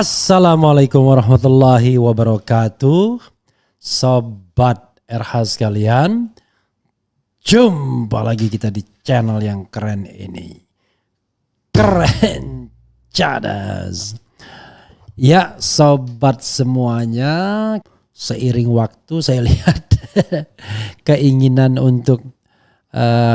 Assalamualaikum warahmatullahi wabarakatuh. Sobat RH sekalian, jumpa lagi kita di channel yang keren ini. Keren cadas. Ya sobat semuanya, seiring waktu saya lihat keinginan untuk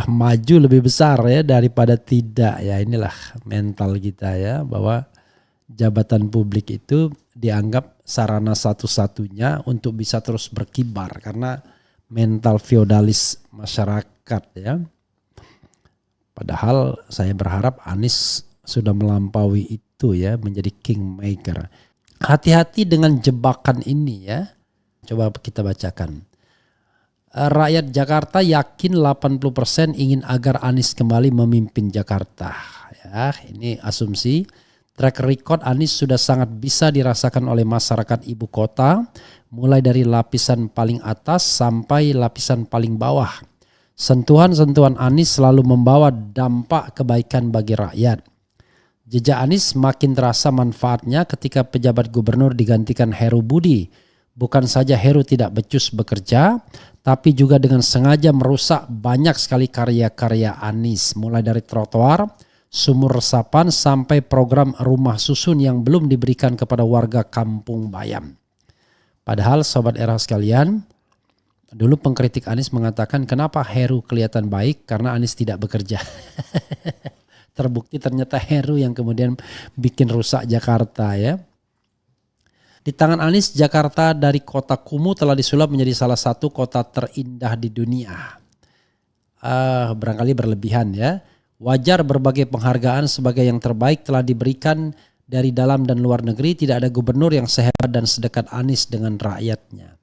maju lebih besar ya daripada tidak ya. Inilah mental kita ya, bahwa jabatan publik itu dianggap sarana satu-satunya untuk bisa terus berkibar karena mental feodalis masyarakat ya. Padahal saya berharap Anies sudah melampaui itu ya, menjadi kingmaker. Hati-hati dengan jebakan ini ya. Coba kita bacakan. Rakyat Jakarta yakin 80% ingin agar Anies kembali memimpin Jakarta. Ya, ini asumsi. Track record Anies sudah sangat bisa dirasakan oleh masyarakat ibu kota, mulai dari lapisan paling atas sampai lapisan paling bawah. Sentuhan-sentuhan Anies selalu membawa dampak kebaikan bagi rakyat. Jejak Anies makin terasa manfaatnya ketika pejabat gubernur digantikan Heru Budi. Bukan saja Heru tidak becus bekerja, tapi juga dengan sengaja merusak banyak sekali karya-karya Anies, mulai dari trotoar, sumur resapan sampai program rumah susun yang belum diberikan kepada warga Kampung Bayam. Padahal sobat era sekalian, dulu pengkritik Anies mengatakan kenapa Heru kelihatan baik karena Anies tidak bekerja. Terbukti ternyata Heru yang kemudian bikin rusak Jakarta ya. Di tangan Anies, Jakarta dari kota kumuh telah disulap menjadi salah satu kota terindah di dunia. Barangkali berlebihan ya. Wajar berbagai penghargaan sebagai yang terbaik telah diberikan dari dalam dan luar negeri. Tidak ada gubernur yang sehebat dan sedekat Anies dengan rakyatnya.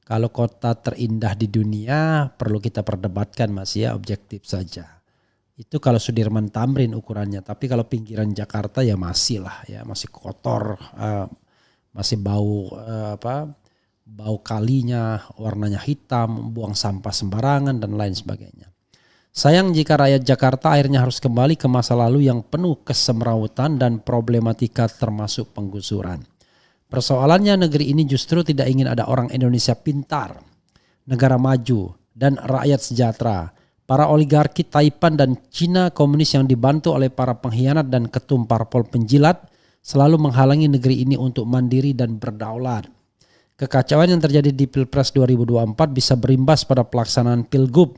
Kalau kota terindah di dunia perlu kita perdebatkan mas ya, objektif saja. Itu kalau Sudirman Tamrin ukurannya. Tapi kalau pinggiran Jakarta ya masih lah ya, masih kotor, masih bau bau kalinya warnanya hitam, buang sampah sembarangan dan lain sebagainya. Sayang jika rakyat Jakarta akhirnya harus kembali ke masa lalu yang penuh kesemrawutan dan problematika termasuk penggusuran. Persoalannya negeri ini justru tidak ingin ada orang Indonesia pintar, negara maju dan rakyat sejahtera. Para oligarki Taipan dan Cina komunis yang dibantu oleh para pengkhianat dan ketum parpol penjilat selalu menghalangi negeri ini untuk mandiri dan berdaulat. Kekacauan yang terjadi di Pilpres 2024 bisa berimbas pada pelaksanaan Pilgub.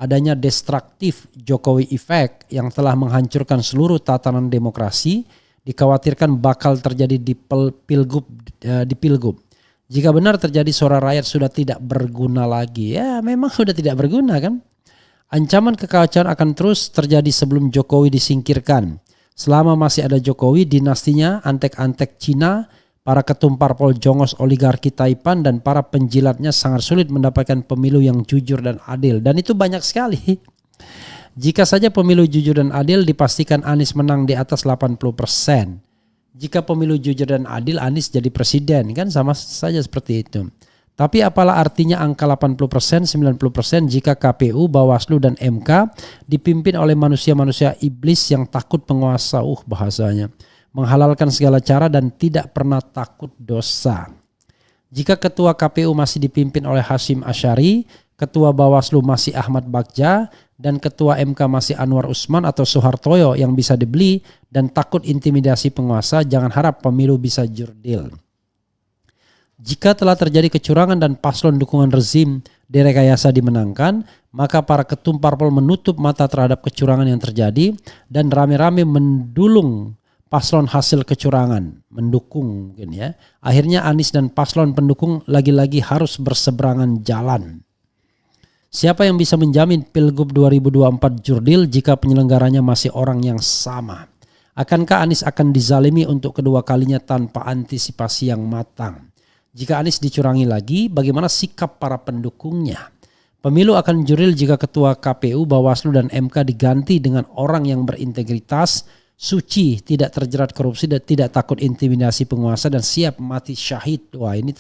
Adanya destruktif Jokowi Effect yang telah menghancurkan seluruh tatanan demokrasi dikhawatirkan bakal terjadi di Pilgub. Jika benar terjadi suara rakyat sudah tidak berguna lagi, ya memang sudah tidak berguna kan. Ancaman kekacauan akan terus terjadi sebelum Jokowi disingkirkan. Selama masih ada Jokowi, dinastinya antek-antek Cina, para ketum parpol jongos oligarki Taipan dan para penjilatnya sangat sulit mendapatkan pemilu yang jujur dan adil. Dan itu banyak sekali. Jika saja pemilu jujur dan adil dipastikan Anies menang di atas 80%. Jika pemilu jujur dan adil Anies jadi presiden kan sama saja seperti itu. Tapi apalah artinya angka 80%, 90% jika KPU, Bawaslu dan MK dipimpin oleh manusia-manusia iblis yang takut penguasa bahasanya. Menghalalkan segala cara dan tidak pernah takut dosa. Jika ketua KPU masih dipimpin oleh Hasyim Asyari, ketua Bawaslu masih Ahmad Bagja, dan ketua MK masih Anwar Usman atau Soehartoyo yang bisa dibeli dan takut intimidasi penguasa, jangan harap pemilu bisa jurdil. Jika telah terjadi kecurangan dan paslon dukungan rezim direkayasa dimenangkan, maka para ketum parpol menutup mata terhadap kecurangan yang terjadi dan rame-rame mendulung paslon hasil kecurangan, mendukung mungkin ya. Akhirnya Anies dan paslon pendukung lagi-lagi harus berseberangan jalan. Siapa yang bisa menjamin Pilgub 2024 jurdil jika penyelenggaranya masih orang yang sama? Akankah Anies akan dizalimi untuk kedua kalinya tanpa antisipasi yang matang? Jika Anies dicurangi lagi, bagaimana sikap para pendukungnya? Pemilu akan jurdil jika ketua KPU, Bawaslu dan MK diganti dengan orang yang berintegritas, suci, tidak terjerat korupsi dan tidak takut intimidasi penguasa dan siap mati syahid. Wah, ini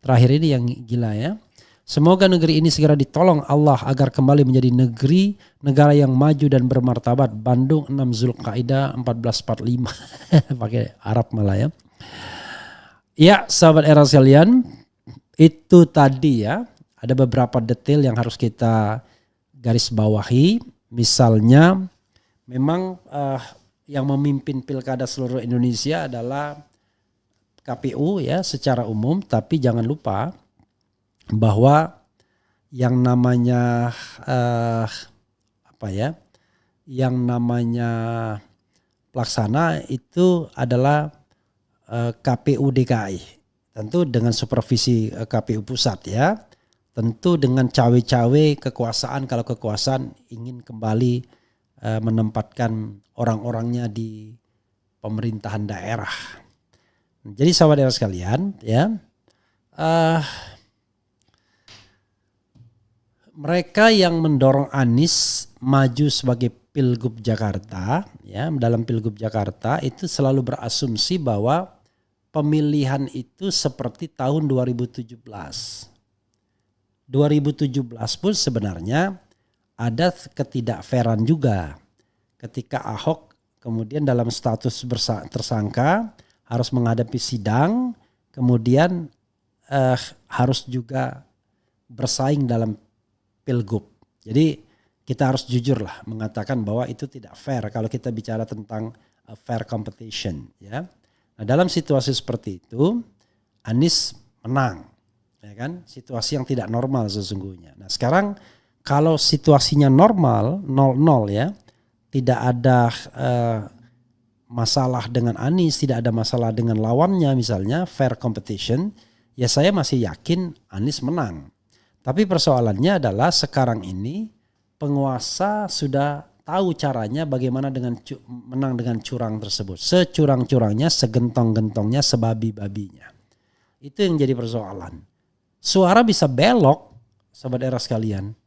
terakhir ini yang gila ya. Semoga negeri ini segera ditolong Allah agar kembali menjadi negara yang maju dan bermartabat. Bandung 6 Zulkaidah 1445. Pakai Arab malah ya. Ya, sahabat era sekalian, itu tadi ya, ada beberapa detail yang harus kita garis bawahi. Misalnya, memang yang memimpin pilkada seluruh Indonesia adalah KPU ya secara umum, tapi jangan lupa bahwa yang namanya yang namanya pelaksana itu adalah KPU DKI, tentu dengan supervisi KPU pusat ya, tentu dengan cawe-cawe kekuasaan kalau kekuasaan ingin kembali menempatkan orang-orangnya di pemerintahan daerah. Jadi sahabat daerah sekalian ya, mereka yang mendorong Anies maju sebagai Pilgub Jakarta ya, dalam Pilgub Jakarta itu selalu berasumsi bahwa pemilihan itu seperti tahun 2017. 2017 pun sebenarnya ada ketidakfairan juga. Ketika Ahok kemudian dalam status tersangka harus menghadapi sidang, kemudian harus juga bersaing dalam Pilgub. Jadi kita harus jujur lah mengatakan bahwa itu tidak fair kalau kita bicara tentang fair competition ya. Nah, dalam situasi seperti itu Anies menang, ya kan? Situasi yang tidak normal sesungguhnya. Nah, sekarang kalau situasinya normal 0-0 ya, tidak ada masalah dengan Anies, tidak ada masalah dengan lawannya misalnya fair competition, ya saya masih yakin Anies menang. Tapi persoalannya adalah sekarang ini penguasa sudah tahu caranya bagaimana dengan menang dengan curang tersebut. Securang-curangnya, segentong-gentongnya, sebabi-babinya. Itu yang jadi persoalan. Suara bisa belok, sahabat era sekalian.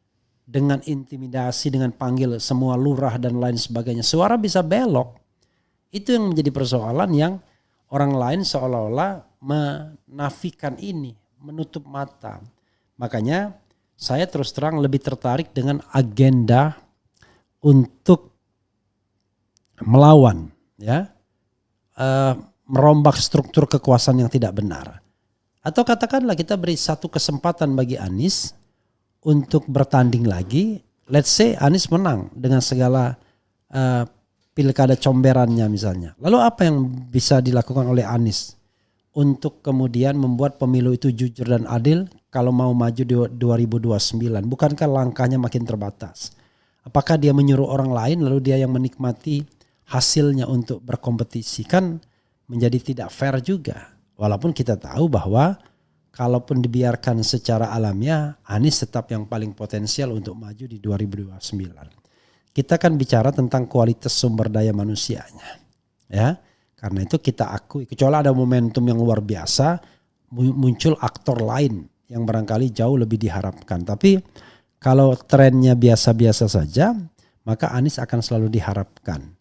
Dengan intimidasi, dengan panggil semua lurah dan lain sebagainya. Suara bisa belok. Itu yang menjadi persoalan yang orang lain seolah-olah menafikan ini, menutup mata. Makanya saya terus terang lebih tertarik dengan agenda untuk melawan, ya, merombak struktur kekuasaan yang tidak benar. Atau katakanlah kita beri satu kesempatan bagi Anies untuk bertanding lagi. Let's say Anies menang dengan segala pilkada comberannya misalnya. Lalu apa yang bisa dilakukan oleh Anies untuk kemudian membuat pemilu itu jujur dan adil kalau mau maju di 2029? Bukankah langkahnya makin terbatas? Apakah dia menyuruh orang lain lalu dia yang menikmati hasilnya untuk berkompetisi? Kan menjadi tidak fair juga. Walaupun kita tahu bahwa kalaupun dibiarkan secara alamiah, Anies tetap yang paling potensial untuk maju di 2029. Kita kan bicara tentang kualitas sumber daya manusianya. Ya, karena itu kita akui, kecuali ada momentum yang luar biasa, muncul aktor lain yang barangkali jauh lebih diharapkan. Tapi kalau trennya biasa-biasa saja, maka Anies akan selalu diharapkan.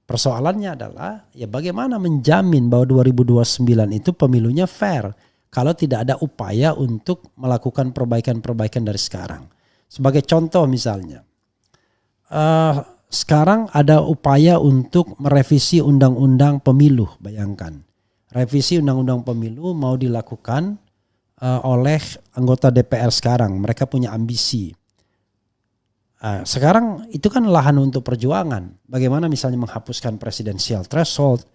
Persoalannya adalah ya bagaimana menjamin bahwa 2029 itu pemilunya fair kalau tidak ada upaya untuk melakukan perbaikan-perbaikan dari sekarang. Sebagai contoh misalnya, sekarang ada upaya untuk merevisi undang-undang pemilu, bayangkan. Revisi undang-undang pemilu mau dilakukan oleh anggota DPR sekarang, mereka punya ambisi. Sekarang itu kan lahan untuk perjuangan. Bagaimana misalnya menghapuskan presidensial threshold,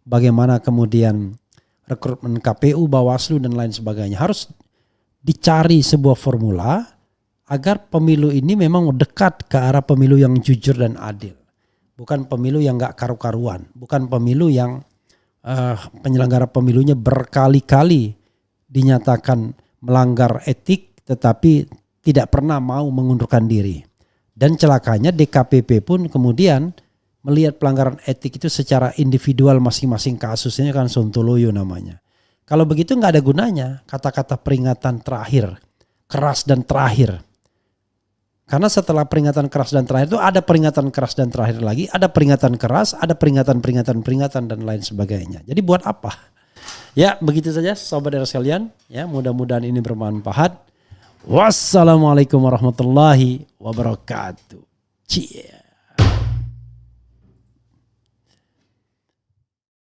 bagaimana kemudian rekrutmen KPU, Bawaslu dan lain sebagainya. Harus dicari sebuah formula agar pemilu ini memang dekat ke arah pemilu yang jujur dan adil. Bukan pemilu yang gak karu-karuan. Bukan pemilu yang penyelenggara pemilunya berkali-kali dinyatakan melanggar etik tetapi tidak pernah mau mengundurkan diri. Dan celakanya DKPP pun kemudian melihat pelanggaran etik itu secara individual masing-masing kasusnya, kan sontoloyo namanya. Kalau begitu gak ada gunanya kata-kata peringatan terakhir, keras dan terakhir. Karena setelah peringatan keras dan terakhir itu ada peringatan keras dan terakhir lagi, ada peringatan keras, ada peringatan dan lain sebagainya. Jadi buat apa? Ya begitu saja sahabat daerah sekalian. Ya mudah-mudahan ini bermanfaat. Wassalamualaikum warahmatullahi wabarakatuh. Cie.